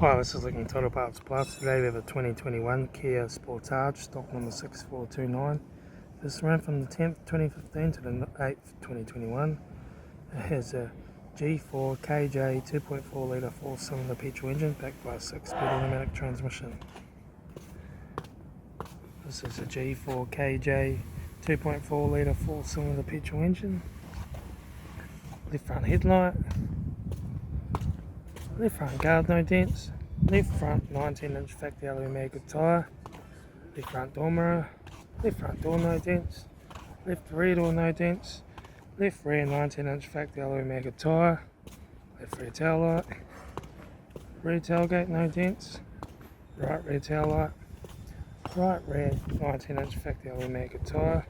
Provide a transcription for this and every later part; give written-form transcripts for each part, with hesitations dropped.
Hi, this is Lincoln Total Parts Plus. Today we have a 2021 Kia Sportage, stock number 6429. This ran from the 10th 2015 to the 8th 2021. It has a G4 KJ 2.4 litre 4-cylinder petrol engine backed by a 6-speed automatic transmission. This is a G4 KJ 2.4 litre 4-cylinder petrol engine. Left front headlight. Left front guard, no dents. Left front 19-inch factory alloy maggot tyre. Left front door mirror. Left front door, no dents. Left rear door, no dents. Left rear 19-inch factory alloy maggot tyre. Left rear tail light. Rear tailgate, no dents. Right rear tail light. Right rear 19-inch factory alloy maggot tyre.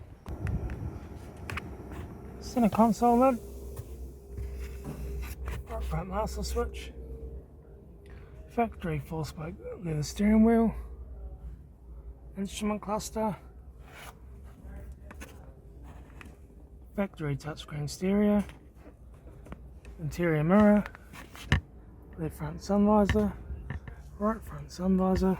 Centre console lid. Right front master switch. Factory 4-spoke leather steering wheel, instrument cluster, factory touchscreen stereo, interior mirror, left front sun visor, right front sun visor,